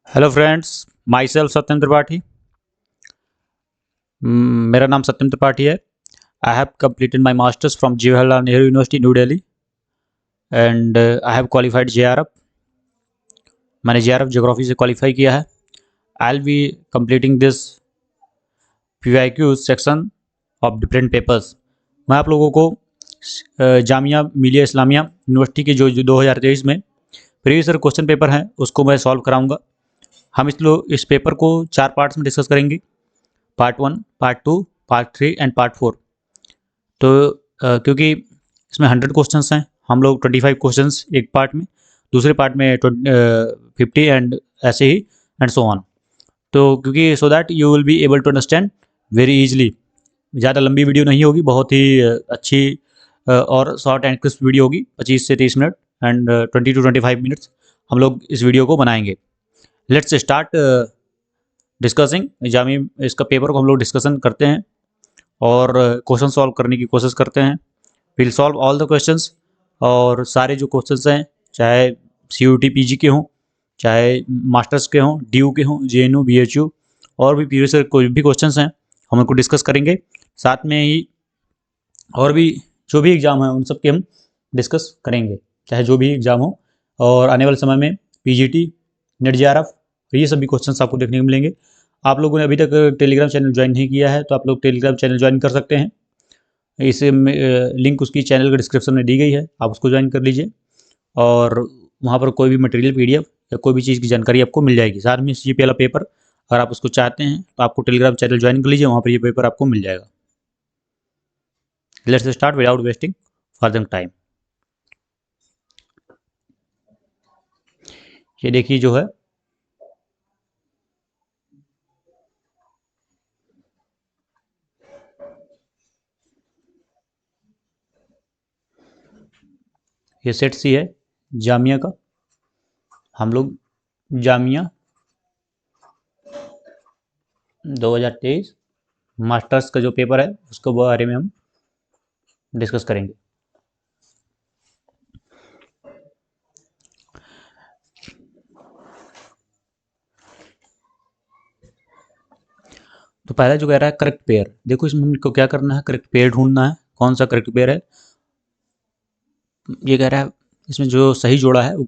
Hello friends, my self सत्यम त्रिपाठी। मेरा नाम सत्यम त्रिपाठी है। I have completed my masters from Jawaharlal Nehru university new Delhi and I have qualified JRF। मैंने JRF geography से qualify किया है। I will be completing this PYQ section of different papers. मैं आप लोगों को जामिया मिलिया इस्लामिया यूनिवर्सिटी के जो 2023 में प्रीवियस ईयर क्वेश्चन पेपर हैं उसको मैं सॉल्व कराऊंगा। हम इस पेपर को 4 पार्ट्स में डिस्कस करेंगे। Part 1, part 2, part 3 and part 4। तो क्योंकि इसमें 100 क्वेश्चंस हैं, हम लोग 25 क्वेश्चंस एक पार्ट में, दूसरे पार्ट में 50 एंड ऐसे ही एंड सो ऑन। तो क्योंकि so that you will be able to understand very easily. ज़्यादा लंबी वीडियो नहीं होगी, बहुत ही अच्छी और शॉर्ट एंड क्रिस्प वीडियो होगी, 25 से 30 मिनट एंड 20 to 25 मिनट्स हम लोग इस वीडियो को बनाएंगे। Let's start discussing Jami. इसका पेपर को हम लोग डिस्कशन करते हैं और क्वेश्चन सॉल्व करने की कोशिश करते हैं। Will solve all the questions, और सारे जो क्वेश्चंस हैं, चाहे CUT PG के हों, चाहे मास्टर्स के हों, DU के हों, JNU BHU और भी प्रीवियस कोई भी क्वेश्चंस हैं, हम उनको डिस्कस करेंगे। साथ में ही और भी जो भी एग्ज़ाम है उन सब के हम डिस्कस करेंगे, चाहे जो भी एग्ज़ाम हो। और आने वाले समय में PGT, नेट JRF, ये सभी क्वेश्चंस आपको देखने को मिलेंगे। आप लोगों ने अभी तक टेलीग्राम चैनल ज्वाइन नहीं किया है तो आप लोग टेलीग्राम चैनल ज्वाइन कर सकते हैं। इसे लिंक उसकी चैनल के डिस्क्रिप्शन में दी गई है, आप उसको ज्वाइन कर लीजिए और वहाँ पर कोई भी मटेरियल PDF या कोई भी चीज़ की जानकारी आपको मिल जाएगी। साथ में CP वाला पेपर अगर आप उसको चाहते हैं तो आपको टेलीग्राम चैनल ज्वाइन कर लीजिए, वहाँ पर ये पेपर आपको मिल जाएगा। Let's start without wasting further time. ये देखिए जो है ये सेट C है जामिया का। हम लोग जामिया 2023 मास्टर्स का जो पेपर है उसके बारे में हम डिस्कस करेंगे। तो पहला जो कह रहा है करेक्ट पेयर, देखो इसमें हमको क्या करना है, करेक्ट पेयर ढूंढना है। कौन सा करेक्ट पेयर है? ये कह रहा है इसमें जो सही जोड़ा है वो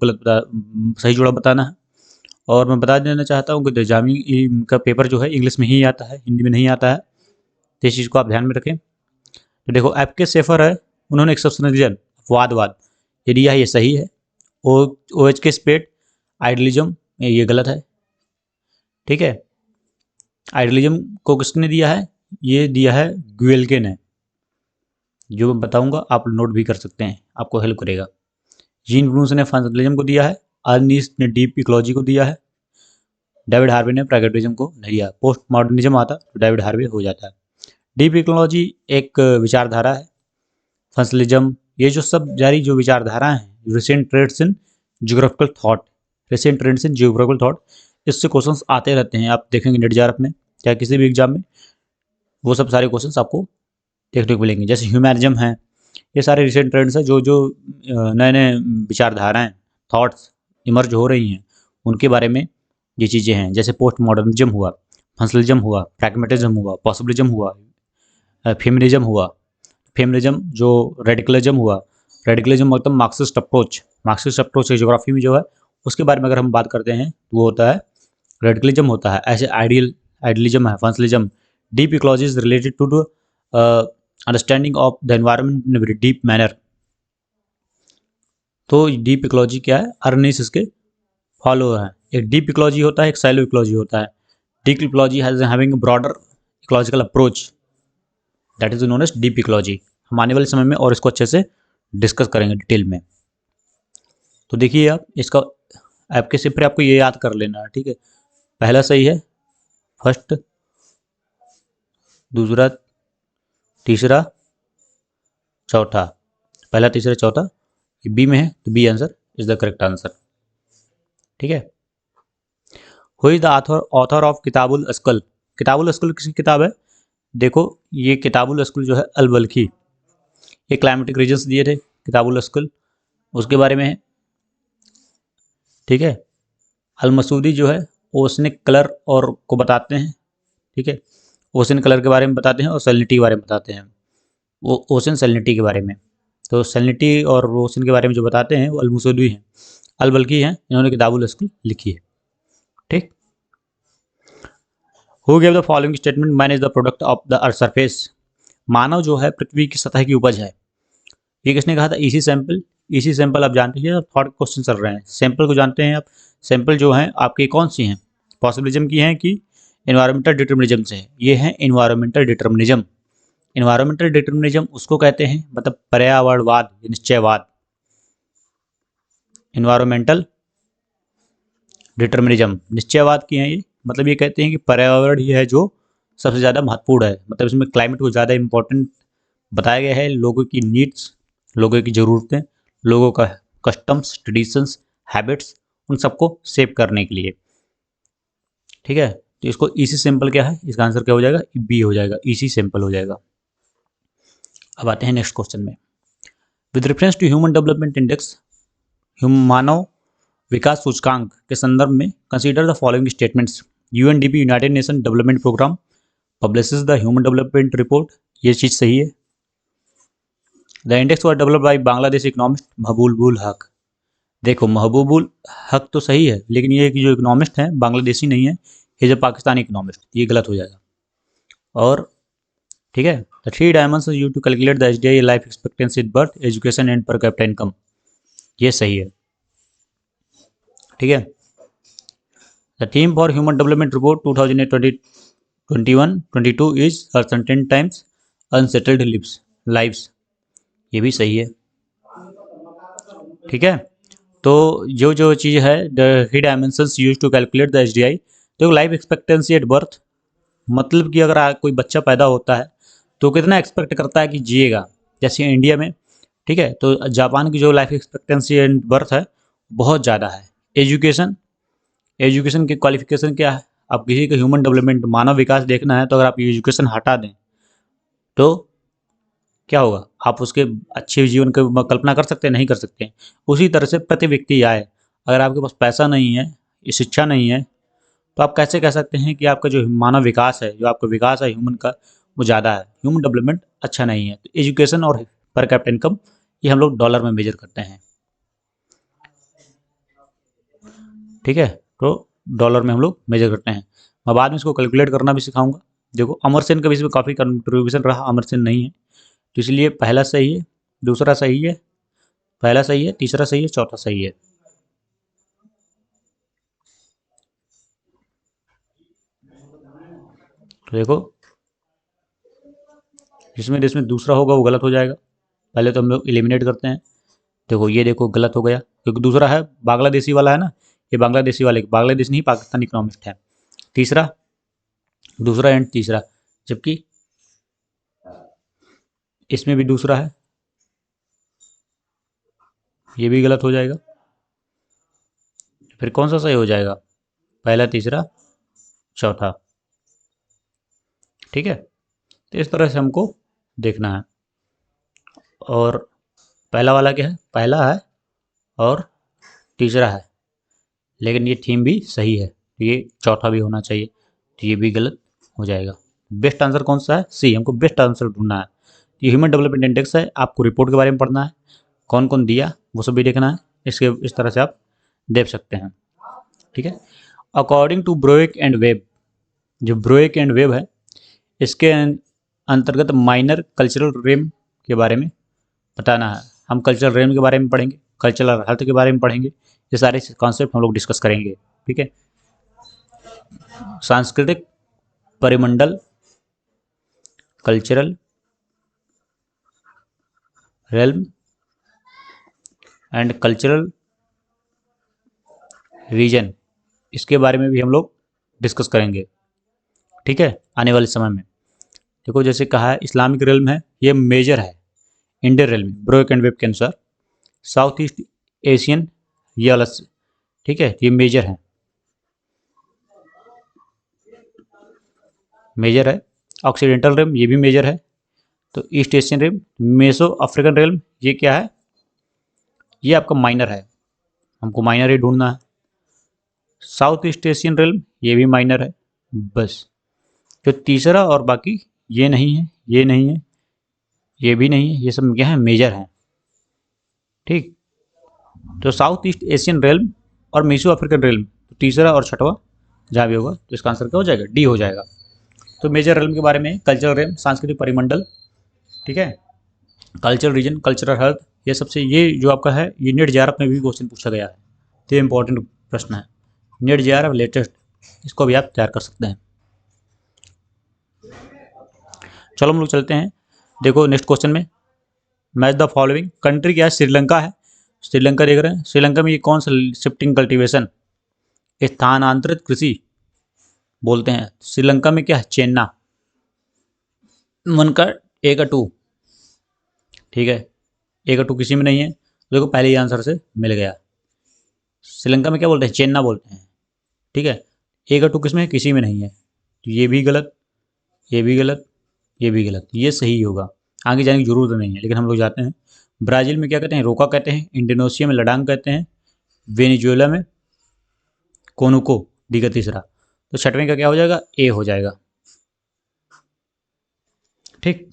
सही जोड़ा बताना है। और मैं बता देना चाहता हूँ कि जामी का पेपर जो है इंग्लिश में ही आता है, हिंदी में नहीं आता है, तो इस चीज़ को आप ध्यान में रखें। तो देखो एपके सेफर है, उन्होंने एक्सेप्शनलिज्म अपवादवाद ये दिया है, ये सही है। OH के स्पेड आइडलिज्म ये गलत है, ठीक है। आइडलिज्म को किसने दिया है? ये दिया है ग्वेल्के ने। जो मैं बताऊंगा आप नोट भी कर सकते हैं, आपको हेल्प करेगा। जीन ब्रूस ने फंक्शनलिज्म को दिया है, अर्निस्ट ने डीप इकोलॉजी को दिया है, डेविड हार्वे ने प्रैग्मेटिज्म को नहीं दिया। पोस्ट मॉडर्निज्म आता तो डेविड हार्वे हो जाता है। डीप इकोलॉजी एक विचारधारा है। फंक्शनलिज्म ये जो सब जारी जो विचारधारा है, recent trends in geographical thought, recent trends in geographical thought, इससे क्वेश्चंस आते रहते हैं। आप देखेंगे नेट JRF में, चाहे किसी भी एग्जाम में, वो सब सारे क्वेश्चंस आपको देखने को मिलेंगे। जैसे ह्यूमनिज्म है, ये सारे रिसेंट ट्रेंड्स हैं, जो जो नए नए विचारधाराएं, थॉट्स इमर्ज हो रही हैं, उनके बारे में ये चीज़ें हैं। जैसे पोस्ट मॉडर्निज्म हुआ, फंक्शनलिज्म हुआ, प्रैग्मेटिज्म हुआ, पॉसिबिलिज्म हुआ, फेमिनिज्म हुआ। फेमिनिज्म जो रेडिकलिज्म हुआ, रेडिकलिज्म मतलब Marxist approach, Marxist approach geography में जो है उसके बारे में अगर हम बात करते हैं तो वो होता है रेडिकलिज्म होता है। ऐसे आइडियलिज्म है, functionalism. Deep ecology is related to understanding of the environment in very deep manner. तो डीप इकोलॉजी क्या है? अर्निस इसके फॉलोअर हैं। एक डीप इकोलॉजी होता है, एक सैलो इकोलॉजी होता है। Deep ecology has having broader ecological approach, that is known as deep ecology. हम आने वाले समय में और इसको अच्छे से डिस्कस करेंगे डिटेल में। तो देखिए आप इसका आपके सिर्फ आपको ये याद कर लेना है, ठीक है। पहला सही है, फर्स्ट, दूसरा, तीसरा, चौथा। पहला, तीसरा, चौथा ये बी में है, तो B answer is the correct answer, ठीक है। Who is the author of किताबुल अस्कल? किताबुल अस्कल किसकी किताब है? देखो ये किताबुल अस्कल जो है अल बल्खी, ये क्लाइमेटिक रीजन्स दिए थे किताबुल अस्कल, उसके बारे में है, ठीक है। अल मसूदी जो है ओशनिक कलर और को बताते हैं, ठीक है, ओशन कलर के बारे में बताते हैं और सैलिनिटी के बारे में बताते हैं, वो ओशन सैलिनिटी के बारे में। तो सैलिनिटी और ओशन के बारे में जो बताते हैं वो अल मसूदी हैं, अल बल्की हैं, इन्होंने किताबुल अस्कुल लिखी है, ठीक। Who give the following statement, man is the product of the earth surface, मानव जो है पृथ्वी की सतह की उपज है, ये किसने कहा था? इसी सैंपल। इसी सैंपल आप जानते हैं, थॉट क्वेश्चन चल रहे हैं, सैंपल को जानते हैं आप। सैंपल जो हैं आपकी कौन सी हैं? पॉसिबिलिज्म की हैं कि इन्वायरमेंटल डिटर्मिनिज्म से है? ये हैं इन्वायरमेंटल डिटर्मिनिज्म। इन्वायरमेंटल डिटर्मिनिज्म उसको कहते हैं, मतलब पर्यावरणवाद, निश्चयवाद। इन्वायरमेंटल डिटर्मिनिज्म निश्चयवाद की हैं ये, मतलब ये कहते हैं कि पर्यावरण ही है जो सबसे ज़्यादा महत्वपूर्ण है, मतलब इसमें क्लाइमेट को ज़्यादा इंपॉर्टेंट बताया गया है, लोगों की नीड्स, लोगों की ज़रूरतें, लोगों का कस्टम्स, ट्रेडिशंस, हैबिट्स, उन सबको सेव करने के लिए, ठीक है। तो इसको इसी सिंपल क्या है, इसका आंसर क्या हो जाएगा? बी हो जाएगा, इसी सिंपल हो जाएगा। अब आते हैं नेक्स्ट क्वेश्चन में। With reference to human development index, मानव विकास सूचकांक के संदर्भ में consider the following statements. UNDP, United Nation development programme, publishes the human development report, ये चीज़ सही है। The index was developed by Bangladesh economist Mahbubul Haq, देखो महबूबुल हक तो सही है, लेकिन ये कि जो इकोनॉमिस्ट हैं बांग्लादेशी नहीं है, ये जो पाकिस्तानी इकोनॉमिस्ट, ये गलत हो जाएगा। और ठीक है, the three dimensions used to calculate the HDI life expectancy at birth, education and per capita income, ये सही है, ठीक है। The theme for human development report 2021-22 is certain times unsettled lives, ये भी सही है, ठीक है। तो जो जो चीज़ है, the three dimensions use to calculate the HDI, तो लाइफ एक्सपेक्टेंसी एट बर्थ, मतलब कि अगर कोई बच्चा पैदा होता है तो कितना एक्सपेक्ट करता है कि जिएगा, जैसे इंडिया में, ठीक है। तो जापान की जो लाइफ एक्सपेक्टेंसी एंड बर्थ है बहुत ज़्यादा है। एजुकेशन, एजुकेशन की क्वालिफिकेशन क्या है? आप किसी का ह्यूमन डेवलपमेंट, मानव विकास देखना है, तो अगर आप एजुकेशन हटा दें तो क्या होगा? आप उसके अच्छे जीवन की कल्पना कर सकते हैं? नहीं कर सकते हैं। उसी तरह से प्रति व्यक्ति आए, अगर आपके पास पैसा नहीं है, शिक्षा नहीं है, तो आप कैसे कह सकते हैं कि आपका जो मानव विकास है, जो आपका विकास है ह्यूमन का, वो ज़्यादा है, ह्यूमन डेवलपमेंट अच्छा नहीं है। तो एजुकेशन और पर कैपिटा इनकम, ये हम लोग डॉलर में मेजर करते हैं, ठीक है। तो डॉलर में हम लोग मेजर करते हैं। मैं बाद में इसको कैलकुलेट करना भी सिखाऊंगा। देखो अमर सेन का भी इसमें काफ़ी कंट्रीब्यूशन रहा, अमर सेन नहीं है, तो इसलिए पहला सही है, दूसरा सही है, पहला सही है, तीसरा सही है, चौथा सही है। तो देखो जिसमें दूसरा होगा वो गलत हो जाएगा, पहले तो हम लोग एलिमिनेट करते हैं। देखो ये देखो गलत हो गया, क्योंकि दूसरा है बांग्लादेशी वाला है ना, ये बांग्लादेशी वाले, बांग्लादेश नहीं पाकिस्तानी इकोनॉमिस्ट है। तीसरा, दूसरा एंड तीसरा, जबकि इसमें भी दूसरा है, ये भी गलत हो जाएगा। फिर कौन सा सही हो जाएगा? पहला, तीसरा, चौथा, ठीक है। तो इस तरह से हमको देखना है। और पहला वाला क्या है? पहला है और तीसरा है, लेकिन ये थीम भी सही है, ये चौथा भी होना चाहिए, तो ये भी गलत हो जाएगा। बेस्ट आंसर कौन सा है? सी, हमको बेस्ट आंसर ढूंढना है। ये ह्यूमन डेवलपमेंट इंडेक्स है, आपको रिपोर्ट के बारे में पढ़ना है, कौन कौन दिया वो सब भी देखना है, इसके इस तरह से आप देख सकते हैं, ठीक है। अकॉर्डिंग टू ब्रोइक एंड वेब, जो ब्रोइक एंड वेब है, इसके अंतर्गत माइनर कल्चरल रेम के बारे में बताना है। हम कल्चरल रेम के बारे में पढ़ेंगे, कल्चरल हेल्थ के बारे में पढ़ेंगे, ये सारे कॉन्सेप्ट हम लोग डिस्कस करेंगे, ठीक है। सांस्कृतिक परिमंडल, cultural realm and cultural region, इसके बारे में भी हम लोग डिस्कस करेंगे, ठीक है, आने वाले समय में। देखो जैसे कहा है इस्लामिक रेल्म है, ये मेजर है Indian realm broke and web के अनुसार। साउथ ईस्ट एशियन, ये अलग से, ठीक है, ये मेजर है, मेजर है। ऑक्सीडेंटल रेल्म, ये भी मेजर है। तो east Asian realm, meso African realm, ये क्या है? ये आपका माइनर है, हमको माइनर ही ढूंढना है। साउथ ईस्ट एशियन रेल्म ये भी माइनर है बस। जो तीसरा और बाकी ये नहीं है, ये नहीं है, ये भी नहीं है, ये सब क्या है, मेजर हैं। ठीक, तो साउथ ईस्ट एशियन रेल्म और मीसो अफ्रीकन रेल्म, तो तीसरा और छठवा जहाँ भी होगा तो इसका आंसर क्या हो जाएगा, डी हो जाएगा। तो मेजर रेल्म के बारे में कल्चरल रेल्म, सांस्कृतिक परिमंडल, ठीक है, कल्चरल रीजन, कल्चरल हर्ब, ये सबसे, ये जो आपका है ये नेट जेआरएफ में भी क्वेश्चन पूछा गया है, तो ये इंपॉर्टेंट प्रश्न है। नेट जेआरएफ लेटेस्ट, इसको भी आप तैयार कर सकते हैं। चलो हम लोग चलते हैं, देखो नेक्स्ट क्वेश्चन में, मैच द फॉलोइंग कंट्री क्या है, श्रीलंका है। श्रीलंका देख रहे हैं, श्रीलंका में ये कौन सा शिफ्टिंग कल्टीवेशन, स्थानांतरित कृषि बोलते हैं। श्रीलंका में क्या है, चेन्ना। मन का ए का टू, ठीक है, ए का टू किसी में नहीं है, तो देखो पहले ही आंसर से मिल गया। श्रीलंका में क्या बोलते हैं, चेन्ना बोलते हैं, ठीक है। ए का टू किसमें है, किसी में नहीं है, तो ये भी गलत, ये भी गलत, ये भी गलत, ये सही होगा। आगे जाने की जरूरत नहीं है, लेकिन हम लोग जाते हैं। ब्राज़ील में क्या कहते हैं, रोका कहते हैं। इंडोनेशिया में लडांग कहते हैं। वेनेजुएला में कोनुको, डी का तीसरा। तो छठवें का क्या हो जाएगा, ए हो जाएगा। ठीक,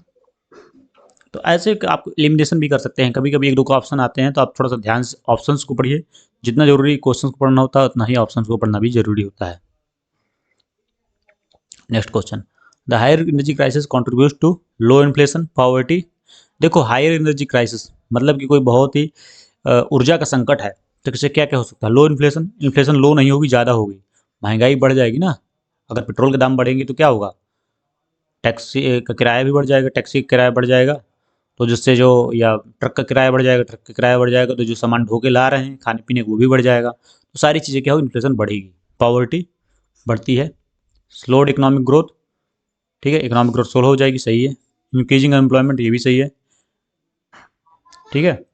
तो ऐसे आप एलिमिनेशन भी कर सकते हैं। कभी कभी एक दो को ऑप्शन आते हैं तो आप थोड़ा सा ध्यान से ऑप्शंस को पढ़िए। जितना जरूरी क्वेश्चन को पढ़ना होता है उतना ही ऑप्शंस को पढ़ना भी जरूरी होता है। Next question, the higher energy crisis contributes to low inflation poverty. देखो हायर एनर्जी क्राइसिस मतलब कि कोई बहुत ही ऊर्जा का संकट है, तो किसे क्या क्या हो सकता है, लो इन्फ्लेशन, इन्फ्लेशन लो नहीं होगी, ज़्यादा होगी, महंगाई बढ़ जाएगी ना। अगर पेट्रोल के दाम बढ़ेंगे तो क्या होगा, टैक्सी का किराया भी बढ़ जाएगा, टैक्सी का किराया बढ़ जाएगा, तो जिससे जो, या ट्रक का किराया बढ़ जाएगा, ट्रक का किराया बढ़ जाएगा, तो जो सामान ढो के ला रहे हैं खाने पीने को वो भी बढ़ जाएगा, तो सारी चीज़ें क्या होगी, इन्फ्लेशन बढ़ेगी, पॉवर्टी बढ़ती है, स्लोड इकोनॉमिक ग्रोथ, ठीक है, इकोनॉमिक ग्रोथ स्लो हो जाएगी, सही है, इंक्रीजिंग अनएम्प्लॉयमेंट, ये भी सही है, ठीक है।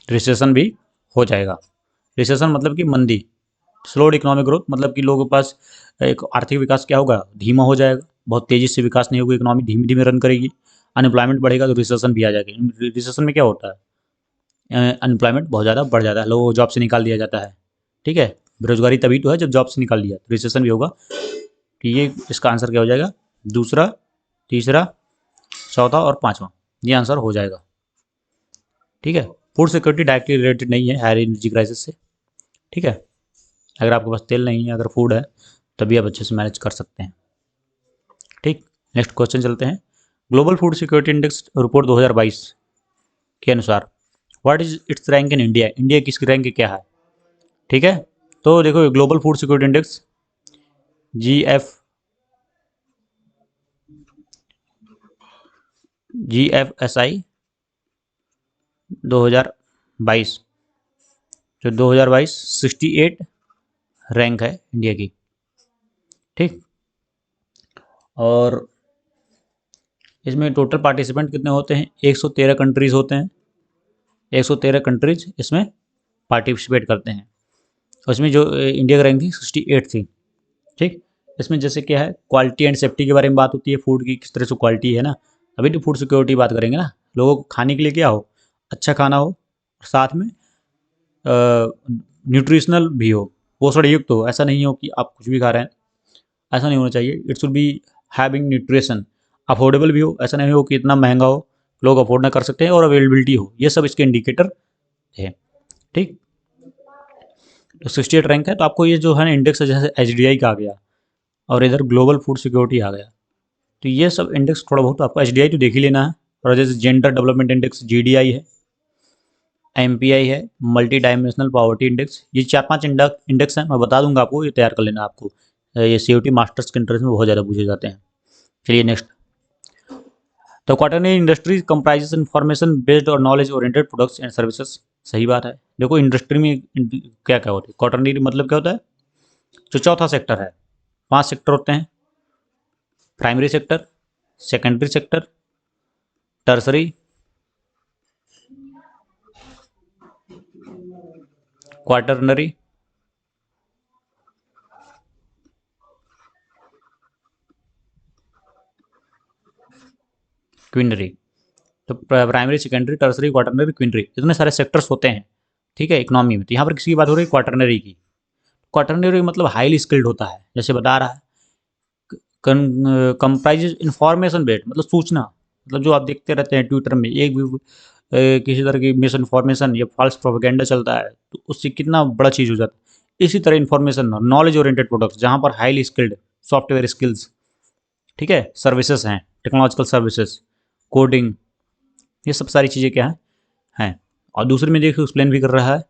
रिसेशन भी हो जाएगा, रिसेशन मतलब कि मंदी, स्लोड इकोनॉमिक ग्रोथ मतलब कि लोगों के पास एक आर्थिक विकास क्या होगा, धीमा हो जाएगा, बहुत तेजी से विकास नहीं होगा, इकोनॉमी धीमे धीमे रन करेगी, अनएम्प्लॉयमेंट बढ़ेगा तो रिसेशन भी आ जाएगी। रिसेशन में क्या होता है, अनएम्प्लॉयमेंट बहुत ज़्यादा बढ़ जाता है, लोगों को जॉब से निकाल दिया जाता है, ठीक है, बेरोजगारी तभी तो है जब जॉब से निकाल दिया, तो रिसेशन भी होगा। कि ये इसका आंसर क्या हो जाएगा, दूसरा, तीसरा, चौथा और पांचवा, ये आंसर हो जाएगा, ठीक है। फूड सिक्योरिटी डायरेक्टली रिलेटेड नहीं है हायर एनर्जी क्राइसिस से, ठीक है। अगर आपके पास तेल नहीं है, अगर फूड है, तभी आप अच्छे से मैनेज कर सकते हैं, ठीक। नेक्स्ट क्वेश्चन चलते हैं, global food security index report 2022 के अनुसार what is it's rank in India, India किसकी रैंक क्या है, ठीक है। तो देखो global food security index GFSI 2022, जो 2022 68 रैंक है इंडिया की, ठीक। और इसमें टोटल पार्टिसिपेंट कितने होते हैं, 113 कंट्रीज होते हैं, 113 कंट्रीज इसमें पार्टिसिपेट करते हैं। उसमें जो इंडिया की रैंक थी 68 थी, ठीक। इसमें जैसे क्या है, क्वालिटी एंड सेफ्टी के बारे में बात होती है, फूड की किस तरह से क्वालिटी है ना, अभी तो फूड सिक्योरिटी बात करेंगे ना, लोगों को खाने के लिए क्या हो, अच्छा खाना हो, साथ में न्यूट्रिशनल भी हो, पोषण युक्त हो, ऐसा नहीं हो कि आप कुछ भी खा रहे हैं, ऐसा नहीं होना चाहिए। It should be having nutrition, affordable भी हो, ऐसा नहीं हो कि इतना महंगा हो लोग अफोर्ड ना कर सकते हैं, और अवेलेबिलिटी हो, ये सब इसके इंडिकेटर है, ठीक। तो 68 रैंक है, तो आपको ये जो है ना इंडेक्स है, जैसे HDI का आ गया और इधर ग्लोबल फूड सिक्योरिटी आ गया, तो ये सब इंडेक्स थोड़ा बहुत आपको HDI तो देख ही लेना है, और जैसे जेंडर डेवलपमेंट इंडेक्स GDI है, MPI है, मल्टी डायमेंशनल पॉवर्टी इंडेक्स, ये 4-5 इंडेक्स हैं, मैं बता दूंगा आपको, ये तैयार कर लेना आपको, ये COT मास्टर्स के इंटरेस्ट में बहुत ज़्यादा पूछे जाते हैं। चलिए नेक्स्ट, तो quaternary industries comprises information based और knowledge oriented products and services, सही बात है। देखो इंडस्ट्री में क्या क्या होता है, क्वाटरनरी मतलब क्या होता है, जो चौथा सेक्टर है, 5 सेक्टर होते हैं, primary sector, secondary sector, tertiary, quaternary, quinary. तो primary, secondary, tertiary, quaternary, quinary, इतने सारे सेक्टर्स होते हैं, ठीक है, इकोनॉमी में। तो यहाँ पर किसकी बात हो रही है? क्वाटरनरी की। क्वाटरनरी मतलब हाईली स्किल्ड होता है, जैसे बता रहा है, कंप्राइजेज इंफॉर्मेशन बेस्ड, मतलब सूचना, मतलब जो आप देखते रहते हैं ट्विटर में, एक भी किसी तरह की मिस इन्फॉर्मेशन या फॉल्स प्रोपेगेंडा चलता है तो उससे कितना बड़ा चीज़ हो जाता है। इसी तरह इन्फॉर्मेशन, नॉलेज ओरिएंटेड प्रोडक्ट्स, जहाँ पर हाईली स्किल्ड सॉफ्टवेयर स्किल्स, ठीक है, सर्विसेज हैं, टेक्नोलॉजिकल सर्विसेज, कोडिंग, ये सब सारी चीज़ें क्या हैं। और दूसरे में देखिए एक्सप्लेन भी कर रहा है,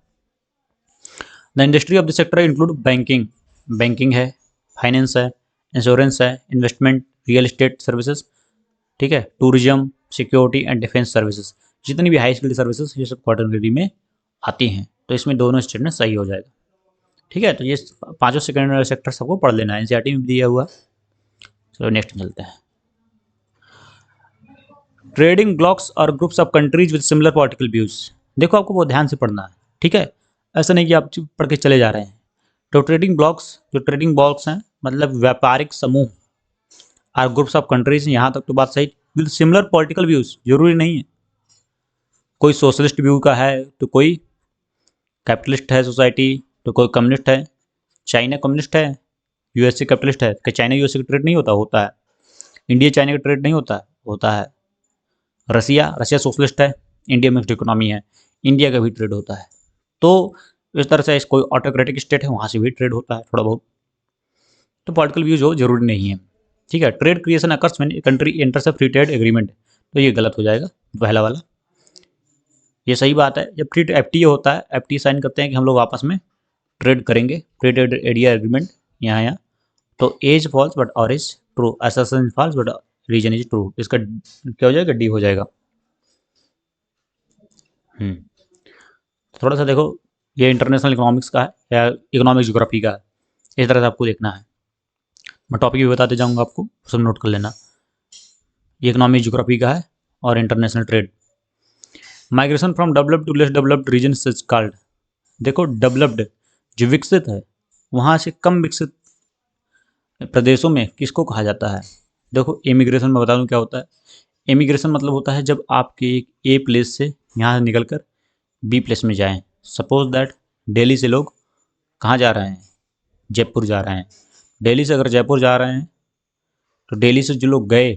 the industry of the sector include banking, banking है, फाइनेंस है, इंश्योरेंस है, इन्वेस्टमेंट, रियल एस्टेट सर्विसेज, ठीक है, tourism, security and defence services, जितनी भी हाई स्किल्ड सर्विसेज ये सब कैटेगरी में आती हैं। तो इसमें दोनों स्टेटमेंट सही हो जाएगा, ठीक है। तो ये पांचों सेकेंडरी सेक्टर सबको पढ़ लेना है, एनसीईआरटी में दिया हुआ। चलो नेक्स्ट चलते हैं। ट्रेडिंग ब्लॉक्स और groups of countries with similar political views. देखो आपको बहुत ध्यान से पढ़ना है, ठीक है, ऐसा नहीं कि आप पढ़ के चले जा रहे हैं। तो ट्रेडिंग ब्लॉक्स, जो ट्रेडिंग ब्लॉक्स हैं मतलब व्यापारिक समूह, और ग्रुप्स ऑफ कंट्रीज, यहाँ तक तो बात सही, विद सिमिलर पॉलिटिकल व्यूज जरूरी नहीं है, कोई सोशलिस्ट व्यू का है तो कोई कैपिटलिस्ट है सोसाइटी, तो कोई कम्युनिस्ट है, चाइना कम्युनिस्ट है, यूएसए कैपिटलिस्ट है, क्या चाइना यूएसए का ट्रेड नहीं होता? होता है। इंडिया चाइना का ट्रेड नहीं होता? होता है। रसिया, रसिया सोशलिस्ट है, इंडिया मिक्स्ड इकोनॉमी है, इंडिया का भी ट्रेड होता है। तो इस तरह से कोई ऑटोक्रेटिक स्टेट है वहाँ से भी ट्रेड होता है थोड़ा बहुत। तो पॉलिटिकल व्यूज हो जरूरी नहीं है, ठीक है। Trade creation occurs when country enters a free trade agreement, तो ये गलत हो जाएगा पहला वाला। ये सही बात है, जब फ्री एफटीए होता है, एफटीए साइन करते हैं कि हम लोग आपस में ट्रेड करेंगे, फ्री ट्रेड एरिया एग्रीमेंट, यहाँ तो as false but R is true, assertion false but reason is true, इसका क्या हो जाएगा? डी हो जाएगा। थोड़ा सा देखो, ये इंटरनेशनल इकोनॉमिक्स का है या इकोनॉमिक ज्योग्राफी का है, इस तरह से आपको देखना है। मैं टॉपिक भी बताते जाऊंगा आपको, सब नोट कर लेना। ये इकोनॉमिक ज्योग्राफी का है और international trade. Migration from developed to less developed region is called. देखो डेवलप्ड जो विकसित है, वहाँ से कम विकसित प्रदेशों में किसको कहा जाता है? देखो इमिग्रेशन में बता दूं क्या होता है। इमिग्रेशन मतलब होता है जब आपके एक ए प्लेस से यहाँ निकल कर बी प्लेस में जाएं। सपोज दैट दिल्ली से लोग कहाँ जा रहे हैं? जयपुर जा रहे हैं। दिल्ली से अगर जयपुर जा रहे हैं तो दिल्ली से जो लोग गए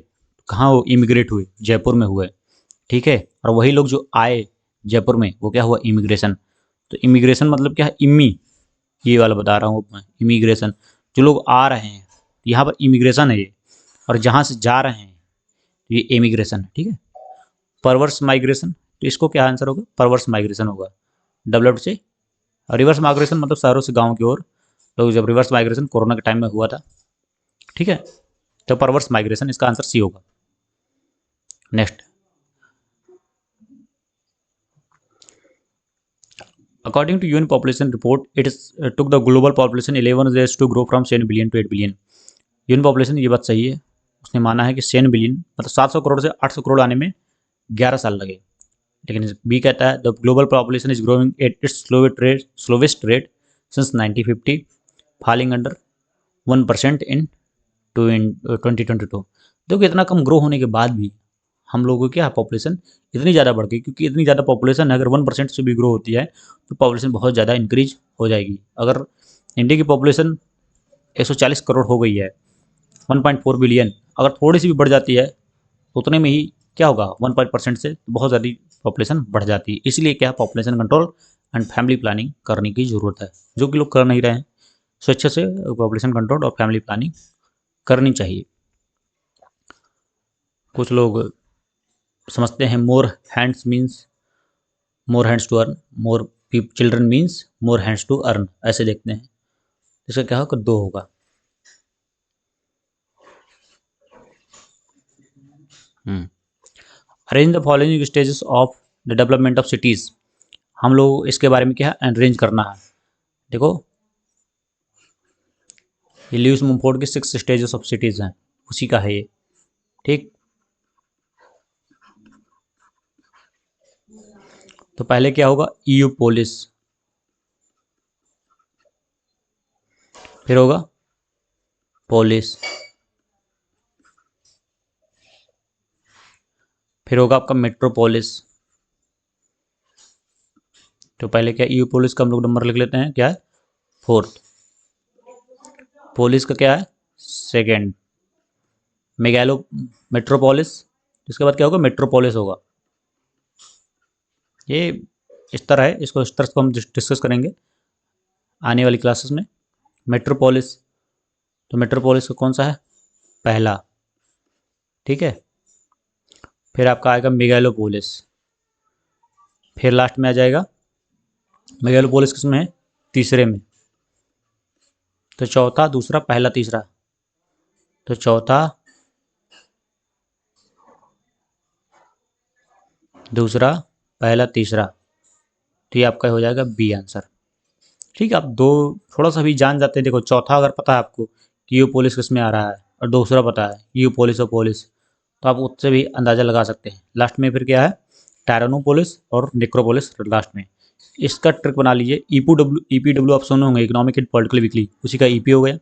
कहाँ, वो इमिग्रेट हुए, जयपुर में हुए, ठीक है। और वही लोग जो आए जयपुर में, वो क्या हुआ? इमिग्रेशन। तो इमिग्रेशन मतलब क्या है? इम्मी, ये वाला बता रहा हूँ मैं, इमिग्रेशन। जो लोग आ रहे हैं यहाँ पर इमिग्रेशन है ये, और जहाँ से जा रहे हैं ये इमिग्रेशन है, ठीक है। परवर्स माइग्रेशन, तो इसको क्या आंसर होगा? परवर्स माइग्रेशन होगा, डेवलप्ड से। रिवर्स माइग्रेशन मतलब शहरों से गाँव की ओर लोग, जब रिवर्स माइग्रेशन कोरोना के टाइम में हुआ था, ठीक है। तो परवर्स माइग्रेशन, इसका आंसर सी होगा। Next, according to UN population report, it is took the global population 11 years to grow from 7 billion to 8 billion। UN population, ये बात सही है, उसने माना है कि 7 बिलियन मतलब 700 करोड़ से 800 करोड़ आने में 11 साल लगे। लेकिन बी कहता है the global population is growing at its slowest rate since 1950, falling under 1% इन 2022। देखो इतना कम ग्रो होने के बाद भी हम लोगों की क्या पॉपुलेशन इतनी ज़्यादा बढ़ गई, क्योंकि इतनी ज़्यादा पॉपुलेशन अगर 1% से भी ग्रो होती है तो पॉपुलेशन बहुत ज़्यादा इंक्रीज हो जाएगी। अगर इंडिया की पॉपुलेशन 140 करोड़ हो गई है, 1.4 बिलियन, अगर थोड़ी सी भी बढ़ जाती है तो उतने में ही क्या होगा? 1% से बहुत ज़्यादा पॉपुलेशन बढ़ जाती है। इसलिए क्या, population control and family planning करने की ज़रूरत है, जो कि लोग कर नहीं रहे हैं। स्वेच्छा से पॉपुलेशन कंट्रोल और फैमिली प्लानिंग करनी चाहिए। कुछ लोग समझते हैं more hands means more hands to earn, more children means more hands to earn, ऐसे देखते हैं। इसका क्या होगा? दो होगा। Arrange the following stages of the development of cities. हम लोग इसके बारे में क्या अरेंज करना है। देखो ये ल्यूइस मुमफोर्ड के 6 स्टेजेस ऑफ सिटीज़ हैं, उसी का है ये, ठीक। तो पहले क्या होगा? ईयू पोलिस, फिर होगा पोलिस, फिर होगा आपका मेट्रोपोलिस। तो पहले क्या ईओपोलिस का हम लोग नंबर लिख लेते हैं, क्या है 4th, पोलिस का क्या है 2nd, मेगालो मेट्रोपोलिस, इसके बाद क्या होगा मेट्रोपोलिस होगा। ये इस तरह है, इसको इस तरह से हम डिस्कस करेंगे आने वाली क्लासेस में। मेट्रोपोलिस, तो मेट्रोपोलिस का कौन सा है पहला, ठीक है। फिर आपका आएगा मेगालोपोलिस, फिर लास्ट में आ जाएगा मेगालोपोलिस किसमें है तीसरे में। तो चौथा दूसरा पहला तीसरा, तो चौथा दूसरा पहला तीसरा, तो ये आपका हो जाएगा बी आंसर। ठीक है, आप दो थोड़ा सा भी जान जाते हैं। देखो चौथा अगर पता है आपको कि ये पोलिस किस में आ रहा है और दूसरा पता है ये पोलिस और पोलिस, तो आप उससे भी अंदाज़ा लगा सकते हैं। लास्ट में फिर क्या है टायरानोपोलिस और नेक्रोपोलिस लास्ट में। इसका ट्रिक बना लीजिए, ईपीडब्ल्यू आप सुने होंगे इकोनॉमिक एंड पॉलिटिकल वीकली, उसी का ईपी हो गया।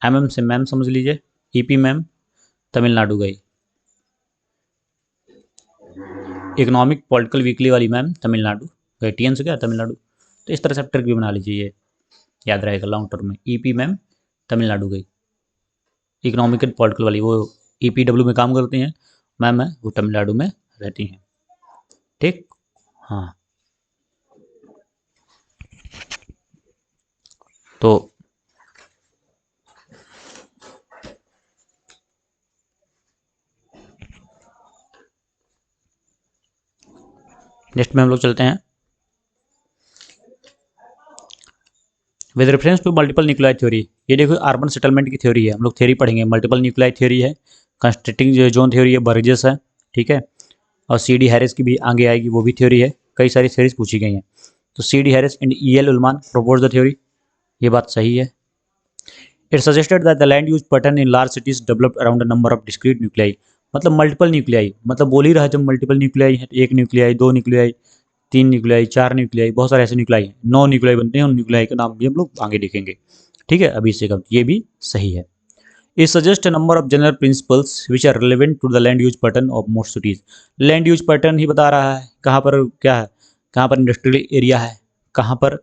एमएम से मैम समझ लीजिए, ईपी मैम तमिलनाडु गई, इकोनॉमिक पॉलिटिकल वीकली वाली मैम तमिलनाडु गई, टीएन से क्या तमिलनाडु। तो इस तरह से आप ट्रिक भी बना लीजिए, ये याद रहेगा लॉन्ग टर्म में। ईपी मैम तमिलनाडु गई, इकोनॉमिक एंड पॉलिटिकल वाली वो ईपीडब्ल्यू में काम करती हैं, मैम है वो तमिलनाडु में रहती हैं, ठीक। हाँ, तो नेक्स्ट में हम लोग चलते हैं with reference to multiple nuclei theory. ये देखो अर्बन सेटलमेंट की थ्योरी है, हम लोग थ्योरी पढ़ेंगे। मल्टीपल न्यूक्लियाई थ्योरी है, कंस्ट्रक्टिंग जोन थ्योरी है, बर्जेस है, ठीक है। और सी डी हैरिस की भी आगे आएगी, वो भी थ्योरी है। कई सारी थ्योरीज पूछी गई हैं। तो C D Harris and E L Ullman propose the theory, ये बात सही है। It suggested that the land use pattern in large cities developed around a number of discrete nuclei. मतलब मल्टीपल न्यूक्लियाई, मतलब बोल ही रहा है जब मल्टीपल न्यूक्लियाई है, एक न्यूक्लियाई, दो न्यूक्लियाई, तीन न्यूक्लियाई, चार न्यूक्लियाई, बहुत सारे ऐसे न्यूक्लियाई हैं, 9 न्यूक्लियाई बनते हैं। उन न्यूक्लियाई का नाम भी हम लोग आगे देखेंगे, ठीक है। अभी से कम ये भी सही है। It suggests a number of general principles which are relevant to the land use pattern of most cities. Land use pattern ही बता रहा है, कहाँ पर क्या है, कहाँ पर इंडस्ट्रियल एरिया है, कहाँ पर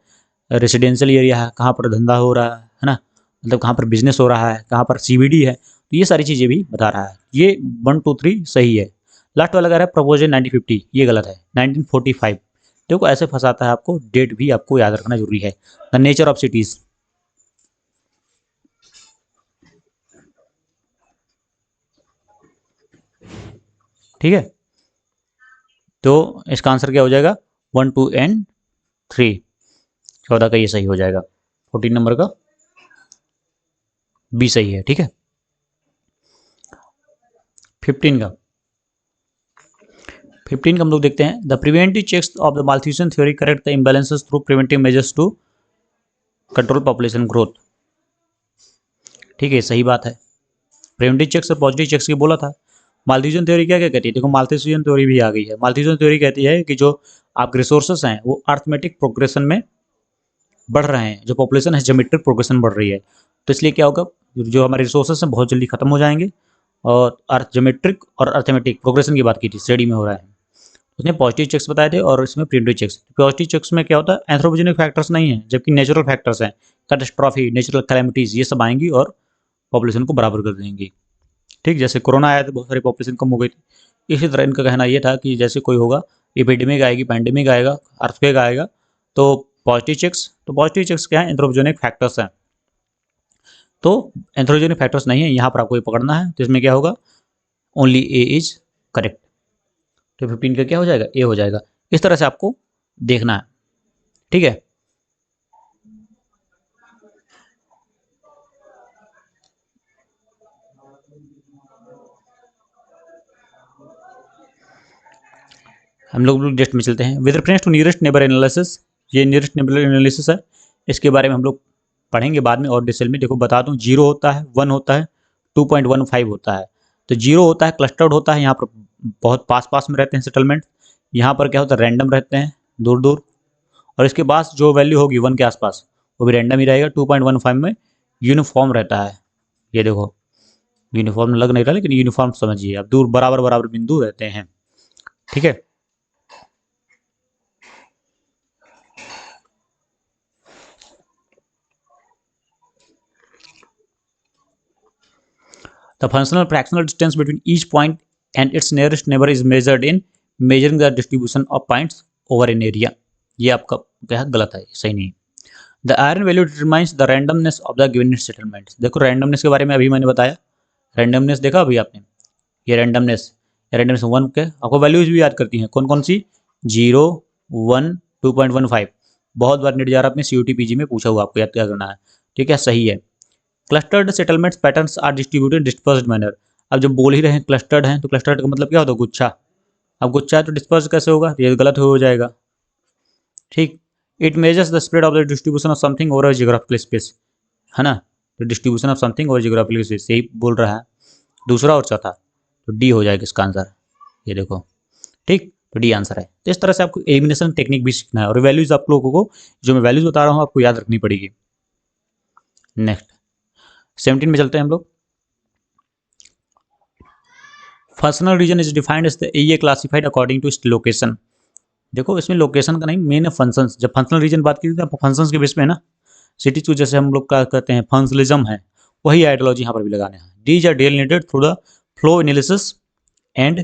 रेसिडेंशियल एरिया है, कहाँ पर धंधा हो रहा है ना, मतलब कहाँ पर बिजनेस हो रहा है, कहाँ पर सीबीडी है, तो ये सारी चीज़ें भी बता रहा है। ये 1 2 3 सही है। लास्ट वाला कह रहा है प्रपोजल 1950, ये गलत है, 1945। देखो ऐसे फंसाता है आपको, डेट भी आपको याद रखना जरूरी है। द नेचर ऑफ सिटीज़, ठीक है। तो इसका आंसर क्या हो जाएगा 1 2 एंड 3, 14 का ये सही हो जाएगा, 14 नंबर का बी सही है, ठीक है। 15 का, 15 का हम लोग देखते हैं। The preventive checks of the Malthusian theory correct the imbalances through preventive measures to control population growth, ठीक है सही बात है। प्रिवेंटिव चेक्स और पॉजिटिव चेक्स की बोला था। माल्थुसियन थ्योरी क्या क्या कहती है, देखो माल्थुसियन थ्योरी भी आ गई है। माल्थुसियन थ्योरी कहती है कि जो आपके रिसोर्सेस हैं वो अर्थमेटिक प्रोग्रेशन में बढ़ रहे हैं, जो पॉपुलेशन है ज्योमेट्रिक प्रोग्रेशन बढ़ रही है, तो इसलिए क्या होगा जो हमारे रिसोर्सेस हैं बहुत जल्दी खत्म हो जाएंगे। और अर्थ ज्योमेट्रिक और अर्थमेटिक प्रोग्रेशन की बात की थी, स्टडी में हो रहा है। उसने पॉजिटिव चेक्स बताए थे और इसमें प्रिवेंटिव चेक्स। पॉजिटिव चेक्स में क्या होता है एंथ्रोपोजेनिक फैक्टर्स नहीं है, जबकि नेचुरल फैक्टर्स हैं, कैटास्ट्रॉफी, नेचुरल कैलेमिटीज, ये सब आएंगी और पॉपुलेशन को बराबर कर देंगी, ठीक। जैसे कोरोना आया तो बहुत सारी पॉपुलेशन कम हो गई थी। इसी तरह इनका कहना ये था कि जैसे कोई होगा एपिडेमिक आएगी, पैंडेमिक आएगा, अर्थक्वेक आएगा, तो पॉजिटिव चेक्स, तो पॉजिटिव चेक्स क्या है एंथ्रोपोजेनिक फैक्टर्स हैं। तो एंथ्रोपोजेनिक फैक्टर्स नहीं है यहाँ पर आपको ये पकड़ना है, तो इसमें क्या होगा ओनली ए इज करेक्ट। तो 15 का क्या हो जाएगा ए हो जाएगा। इस तरह से आपको देखना है, ठीक है। हम लोग नेक्स्ट में चलते हैं। With reference to nearest neighbour analysis, ये नियरेस्ट नेबर एनालिसिस है, इसके बारे में हम लोग पढ़ेंगे बाद में और डिटेल में। देखो बता दूं 0 होता है, 1 होता है, 2.15 होता है। तो 0 होता है क्लस्टर्ड होता है, यहाँ पर बहुत पास पास में रहते हैं सेटलमेंट। यहाँ पर क्या होता है रैंडम रहते हैं दूर दूर, और इसके पास जो वैल्यू होगी 1 के आसपास वो भी रैंडम ही रहेगा। 2.15 में यूनिफॉर्म रहता है, ये देखो यूनिफॉर्म लग नहीं रहा लेकिन यूनिफॉर्म समझिए आप, दूर बराबर बराबर बिंदु रहते हैं। ठीक है। The functional fractional distance between each point and its nearest neighbor is measured in measuring the distribution of points over an area। ये आपका क्या गलत है, सही नहीं। The iron value determines the randomness of the given settlement. देखो randomness के बारे में अभी मैंने बताया, रैंडमनेस देखा अभी आपने, ये रैंडमनेस, रैंडमनेस 1 के आपको वैल्यूज भी याद करती हैं, कौन कौन सी, 0, 1, 2.15। बहुत बार नेट जा रहा आपने CUT PG में पूछा हुआ, आपको याद क्या करना है, ठीक है, सही है। Clustered settlements patterns are distributed dispersed manner. अब जब बोल ही रहे हैं क्लस्टर्ड हैं, तो क्लस्टर्ड का मतलब क्या होता है, गुच्छा। अब गुच्छा है तो डिस्पर्स कैसे होगा, ये गलत हो जाएगा, ठीक। It measures the spread of the distribution of something over geographical space, है ना, तो distribution of something over geographical space यही बोल रहा है। दूसरा और चौथा तो डी हो जाएगा इसका आंसर, ये देखो, ठीक, तो डी आंसर है। तो इस तरह से आपको एलिमिनेशन टेक्निक भी सीखना है, और वैल्यूज आप लोगों को जो मैं वैल्यूज बता रहा हूँ आपको याद रखनी पड़ेगी। नेक्स्ट 17 में चलते हैं हम लोग। Functional region is defined as the area classified according to its location. देखो इसमें लोकेशन का नहीं, मेन है फंक्शंस। जब फंक्शनल रीजन बात की तो फंक्शंस के बेस पे है ना, सिटी टू जैसे हम लोग क्या कहते हैं फंक्शनलिज्म है, वही आइडियोलॉजी यहाँ पर भी लगाने हैं। These are delineated through the flow analysis and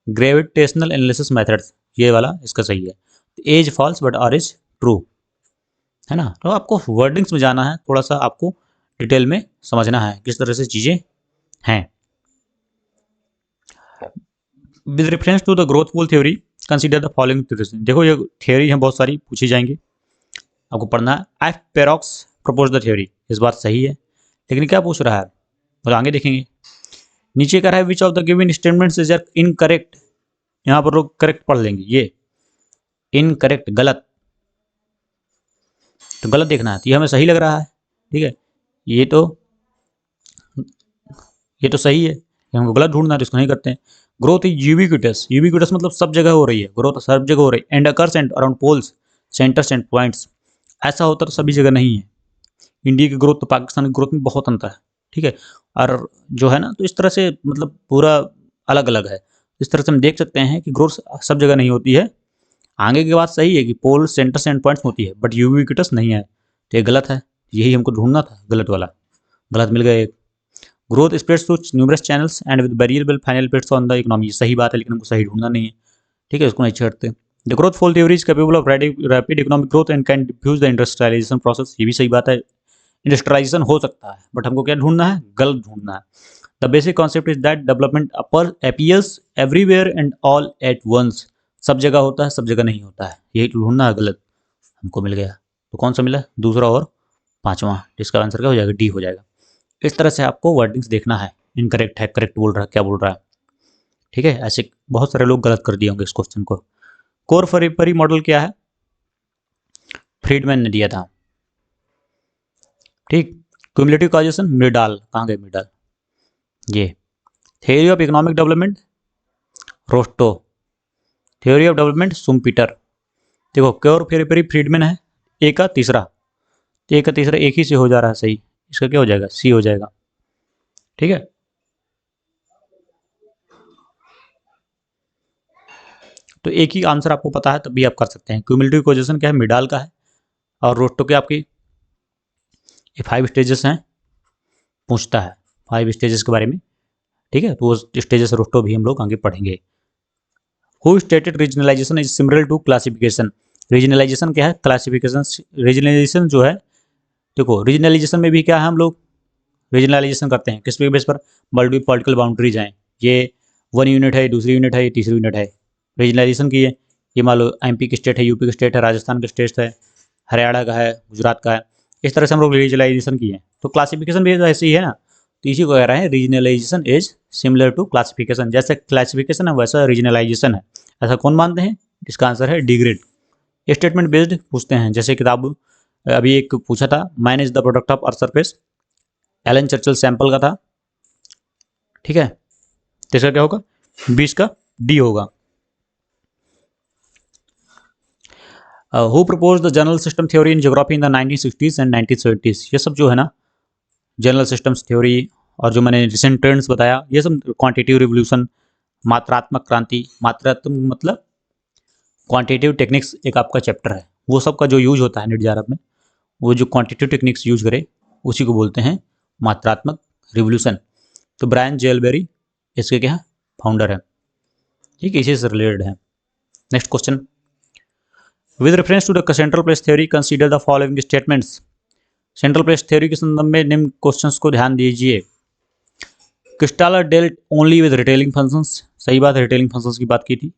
gravitational analysis methods, ये वाला इसका सही है। A's false but R is true, है ना। तो आपको वर्डिंग्स में जाना है, थोड़ा सा आपको डिटेल में समझना है किस तरह से चीज़ें हैं। With reference to the growth pole theory consider the following theories. देखो ये थ्योरी हैं बहुत सारी पूछी जाएंगी, आपको पढ़ना है। एफ पेरोक्स प्रपोज द थ्योरी, इस बात सही है, लेकिन क्या पूछ रहा है और आगे देखेंगे। नीचे कह रहा है विच of the given statements is incorrect, यहाँ पर लोग करेक्ट पढ़ लेंगे, ये इनकरेक्ट गलत, तो गलत देखना है, तो ये हमें सही लग रहा है, ठीक है, ये तो सही है, हमको गलत ढूंढना है तो इसको नहीं करते हैं। ग्रोथ इज यूबिक्विटस, यूबिक्विटस मतलब सब जगह हो रही है, ग्रोथ सब जगह हो रही है। And occurs and around poles centres and points, ऐसा होता तो सभी जगह नहीं है। इंडिया की ग्रोथ तो पाकिस्तान की ग्रोथ में बहुत अंतर है, ठीक है, और जो है ना, तो इस तरह से मतलब पूरा अलग अलग है। इस तरह से हम देख सकते हैं कि ग्रोथ सब जगह नहीं होती है। आगे की बात सही है कि पोल सेंटर्स एंड पॉइंट्स होती है, बट यूबिक्विटस नहीं है, तो ये गलत है, यही हमको ढूंढना था, गलत वाला, गलत मिल गया एक। Growth spreads through numerous channels and with variable final effects on the economy, सही बात है, लेकिन हमको सही ढूंढना नहीं है, ठीक है, इसको नहीं छेड़ते। The growth fall theory is capable of rapid economic growth and can diffuse the industrialization process, ये भी सही बात है, इंडस्ट्रियलाइजेशन हो सकता है, बट हमको क्या ढूंढना है, गलत ढूंढना है। The basic concept is that development appears everywhere and all at once, सब जगह होता है, सब जगह नहीं होता है, यही ढूंढना है, गलत हमको मिल गया। तो कौन सा मिला, दूसरा और पांचवा, जिसका आंसर क्या हो जाएगा, डी हो जाएगा। इस तरह से आपको वर्डिंग्स देखना है, इनकरेक्ट है, करेक्ट बोल रहा है, क्या बोल रहा है, ठीक है। ऐसे बहुत सारे लोग गलत कर दिए होंगे इस क्वेश्चन को। कोर फरी मॉडल क्या है, फ्रीडमैन ने दिया था, ठीक। क्यूमुलेटिव कॉजेशन मिडाल, कहाँ गए मिडाल, ये। Theory of economic development Rostow, theory of development Schumpeter. देखो कोर फेरी फ्रीडमैन है, ए का तीसरा, तो ए का तीसरा एक ही से हो जा रहा है सही, इसका क्या हो जाएगा, सी हो जाएगा, ठीक है। तो एक ही आंसर आपको पता है तब भी आप कर सकते हैं। क्यूमुलेटिव कॉजेशन क्या है, मिडाल का है, और रोस्टो के आपकी ये 5 स्टेजेस हैं, पूछता है 5 स्टेजेस के बारे में, ठीक है, तो वो स्टेजेस रोस्टो भी हम लोग आगे पढ़ेंगे। Who stated regionalisation is similar to classification, regionalisation क्या है, क्लासिफिकेशन। रीजनलाइजेशन जो है, देखो रीजनलाइजेशन में भी क्या है, हम लोग रीजनलाइजेशन करते हैं किस बेस पर, मल्टी पॉलिटिकल बाउंड्रीज हैं, ये 1 यूनिट है, दूसरी यूनिट है, तीसरी यूनिट है, रीजनलाइजेशन की है। ये मान लो MP की स्टेट है, यूपी की स्टेट है, राजस्थान का स्टेट है, हरियाणा का है, गुजरात का है, इस तरह से हम लोग रीजनलाइजेशन की है। तो क्लासिफिकेशन भी तो ऐसे ही है ना, तो इसी को कह रहे हैं regionalisation is similar to classification, जैसे क्लासिफिकेशन है वैसा रीजनलाइजेशन है। ऐसा कौन मानते हैं, इसका आंसर है डिग्रेड। स्टेटमेंट बेस्ड पूछते हैं, जैसे किताब अभी एक पूछा था, man is the product of earth surface, Ellen Churchill Semple का था, ठीक है, तो इसका क्या होगा, 20 का डी होगा। Who propose the general system theory in geography in the 1960s and 1970s, ये सब जो है ना जनरल सिस्टम्स थ्योरी, और जो मैंने रिसेंट ट्रेंड्स बताया, ये सब क्वांटिटेटिव रिवोल्यूशन मात्रात्मक क्रांति, मात्रात्मक मतलब क्वांटिटेटिव टेक्निक्स एक आपका चैप्टर है, वो सब का जो यूज होता है नेट जेआरएफ में, वो जो क्वांटिटेटिव टेक्निक्स यूज करे उसी को बोलते हैं मात्रात्मक रिवोल्यूशन। तो ब्रायन जेलबेरी इसके क्या फाउंडर है, ठीक है, इसी से रिलेटेड है। Next question, with reference to the central place theory consider the following statements. Central place theory के संदर्भ में निम्न क्वेश्चंस को ध्यान दीजिए। Christaller dealt only with retailing functions, सही बात है, रिटेलिंग फंक्शंस की बात की थी,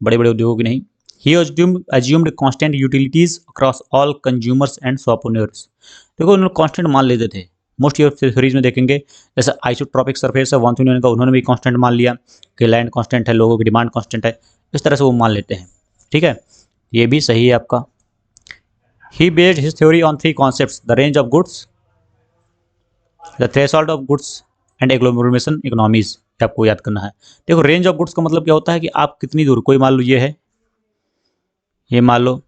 बड़े बड़े उद्योगों की नहीं। He assumed constant utilities across all consumers and shop owners। देखो उन्होंने कांस्टेंट मान लेते थे, मोस्ट ऑफ थ्योरीज में देखेंगे, जैसे आइसोट्रॉपिक सरफेस है वॉन यूनियन का, उन्होंने भी कांस्टेंट मान लिया कि लैंड कांस्टेंट है, लोगों की डिमांड कांस्टेंट है, इस तरह से वो मान लेते हैं, ठीक है, ये भी सही है आपका। He based his theory on three concepts: the range of goods, the threshold of goods and agglomeration economies। आपको याद करना है। देखो रेंज ऑफ गुड्स का मतलब क्या होता है कि आप कितनी दूर, कोई मान लो ये है, ये मान लो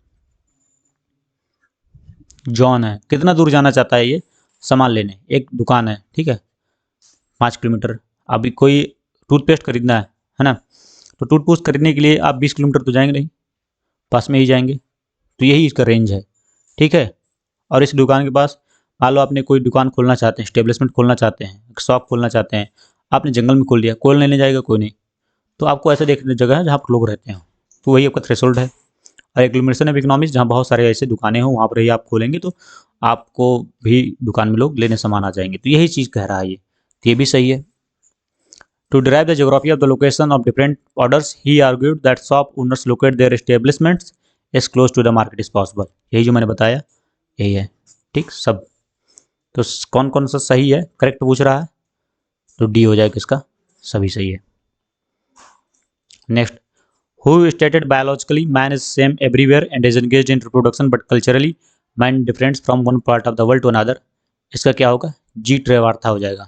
जॉन है, कितना दूर जाना चाहता है ये सामान लेने, एक दुकान है, ठीक है, 5 किलोमीटर। अभी कोई टूथपेस्ट खरीदना है ना, तो टूथपेस्ट खरीदने के लिए आप 20 किलोमीटर तो जाएंगे नहीं, पास में ही जाएंगे, तो यही इसका रेंज है, ठीक है। और इस दुकान के पास मान लो आपने कोई दुकान खोलना चाहते हैं, स्टेब्लिशमेंट खोलना चाहते हैं, शॉप खोलना चाहते हैं, आपने जंगल में खोल दिया, कोई लेने जाएगा कोई नहीं, तो आपको ऐसे देखने जगह है जहाँ पर लोग रहते हैं, तो वही आपका थ्रेशोल्ड है। और एग्लोमरेशन ऑफ इकोनॉमीज, जहाँ बहुत सारे ऐसे दुकानें हों वहाँ पर ही आप खोलेंगे तो आपको भी दुकान में लोग लेने सामान आ जाएंगे, तो यही चीज़ कह रहा है ये, तो ये भी सही है। To derive the geography of the location of different orders he argued that shop owners locate their establishments as close to the market is possible. यही जो मैंने बताया यही है, ठीक सब। तो कौन कौन सा सही है, करेक्ट पूछ रहा है, तो डी हो जाएगा इसका, सभी सही है। Next, who stated biologically man is same everywhere and is engaged in reproduction but culturally man different from one part of the world to another। इसका क्या होगा, जी ट्रेवार्था हो जाएगा।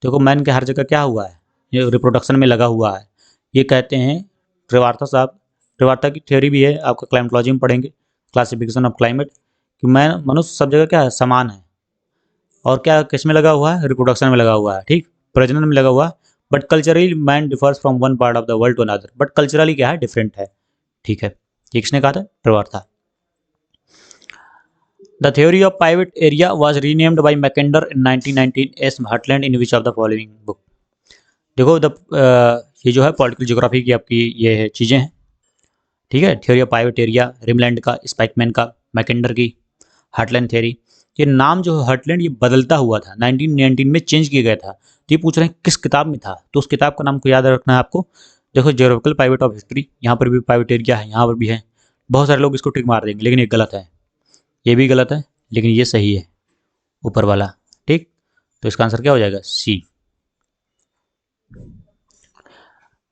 देखो मैन के हर जगह क्या हुआ है, ये रिप्रोडक्शन में लगा हुआ है, ये कहते हैं ट्रेवार्था साहब। ट्रेवार्था की थ्योरी भी है, आपका क्लाइमेटोलॉजी में पढ़ेंगे, क्लासिफिकेशन ऑफ क्लाइमेट, कि मैन मनुष्य सब जगह क्या है, समान है, और क्या किस में लगा हुआ है, रिप्रोडक्शन में लगा हुआ है, ठीक, प्रजनन में लगा हुआ है, but culturally man differs from one part of the world to another, but culturally क्या है, डिफरेंट है, ठीक है। ये किसने कहा था, Trewartha. The theory of pivot area was renamed by Mackinder in 1919 as heartland in which of the following book. देखो ये जो है पॉलिटिकल ज्योग्राफी की आपकी ये है चीज़ें हैं, ठीक है, theory of pivot area, rimland का, स्पाइकमैन का, मैकेंडर की, हार्टलैंड थ्योरी। ये नाम जो है हार्टलैंड, ये बदलता हुआ था, 1919 में चेंज किया गया था, तो ये पूछ रहे हैं किस किताब में था, तो उस किताब का नाम को याद रखना है आपको। देखो ज्योग्राफिकल पाइवेट ऑफ हिस्ट्री, यहाँ पर भी पाइवेट एरिया है, यहाँ पर भी है, बहुत सारे लोग इसको टिक मार देंगे लेकिन ये गलत है, ये भी गलत है, लेकिन ये सही है ऊपर वाला, ठीक। तो इसका आंसर क्या हो जाएगा, C.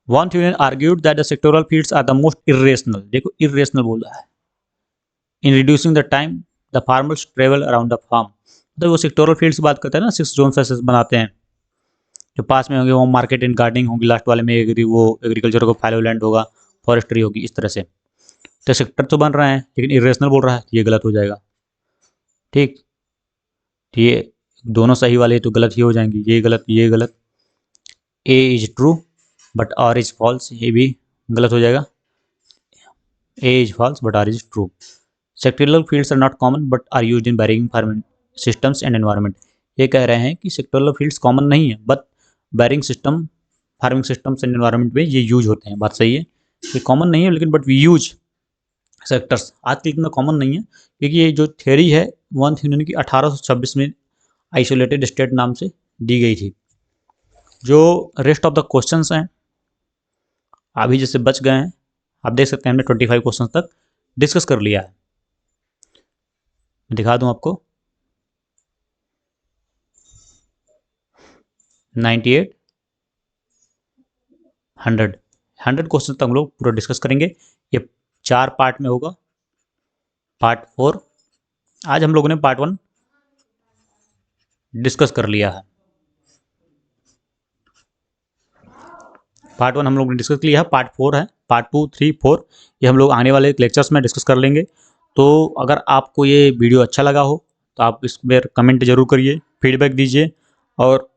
Von Thunen argued that the sectoral fields are the most irrational, देखो इरेशनल बोल रहा है, in reducing the time the farmers travel around the farm. तो वो सेक्टोरल फील्ड्स की बात करते हैं ना, 6 जोन से बनाते हैं, जो पास में होंगे वो मार्केट एंड गार्डनिंग होगी, लास्ट वाले में वो एग्रीकल्चर को फैलो लैंड होगा, फॉरेस्ट्री होगी, इस तरह से। तो सेक्टर तो बन रहे हैं लेकिन इरेशनल बोल रहा है, ये गलत हो जाएगा, ठीक। तो ये दोनों सही वाले तो गलत ही हो जाएंगे, ये गलत, ये गलत। A is true but R is false, ये भी गलत हो जाएगा, A is false but R is true. Sectoral fields are not common but are used in barring farming systems and environment. ये कह रहे हैं कि सेक्टोरल फील्ड्स कॉमन नहीं है, but bearing system, farming systems and environment में ये use होते हैं, बात सही है, ये कॉमन नहीं है लेकिन बट वी यूज सेक्टर्स, आज के में कॉमन नहीं है, क्योंकि ये जो थ्योरी है वन यूनियन की 1826 में आइसोलेटेड स्टेट नाम से दी गई थी। जो रेस्ट ऑफ द क्वेश्चंस हैं अभी जैसे बच गए हैं, आप देख सकते हैं हमने 25 क्वेश्चन तक डिस्कस कर लिया है। मैं दिखा दूं आपको, 98, 100 क्वेश्चन तक हम लोग पूरा डिस्कस करेंगे। ये 4 पार्ट में होगा, पार्ट 4 आज हम लोगों ने पार्ट 1 डिस्कस कर लिया है, पार्ट 1 हम लोग ने डिस्कस किया है, पार्ट 4 है, पार्ट 2, 3, 4 ये हम लोग आने वाले लेक्चर्स में डिस्कस कर लेंगे। तो अगर आपको ये वीडियो अच्छा लगा हो तो आप इस पर कमेंट जरूर करिए, फीडबैक दीजिए, और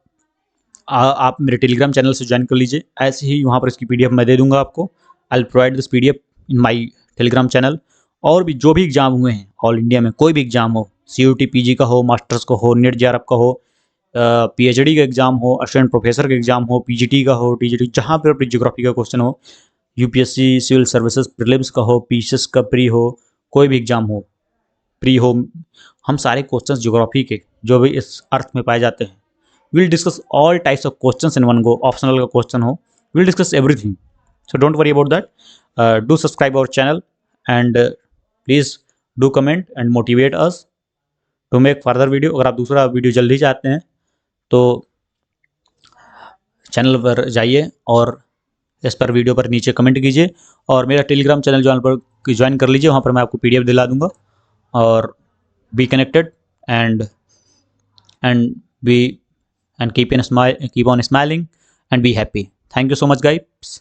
आप मेरे टेलीग्राम चैनल से ज्वाइन कर लीजिए। ऐसे ही वहाँ पर इसकी PDF मैं दे दूंगा आपको। I will provide this PDF in my Telegram channel. और भी जो भी एग्ज़ाम हुए हैं ऑल इंडिया में, कोई भी एग्ज़ाम हो, CUT PG का हो, मास्टर्स का हो, नेट JRF का हो, PhD का एग्ज़ाम हो, असिस्टेंट प्रोफेसर का एग्ज़ाम हो, PGT का हो, TGT, जहाँ पर अपनी ज्योग्राफी का क्वेश्चन हो, UPSC सिविल सर्विसेज प्रीलिम्स का हो, PCS का प्री हो, कोई भी एग्ज़ाम हो, प्री हो, हम सारे क्वेश्चंस ज्योग्राफी के जो भी इस अर्थ में पाए जाते हैं, we'll discuss all types of questions in one go. Optional का question हो, we'll discuss everything, so don't worry about that. Do subscribe our channel and please do comment and motivate us to make further video. अगर आप दूसरा video जल्दी चाहते हैं तो channel पर जाइए और इस पर वीडियो पर नीचे कमेंट कीजिए और मेरा टेलीग्राम चैनल ज्वाइन कर लीजिए। वहाँ पर मैं आपको PDF दिला दूंगा। और be connected and be and keep on smiling and be happy. Thank you so much, guys.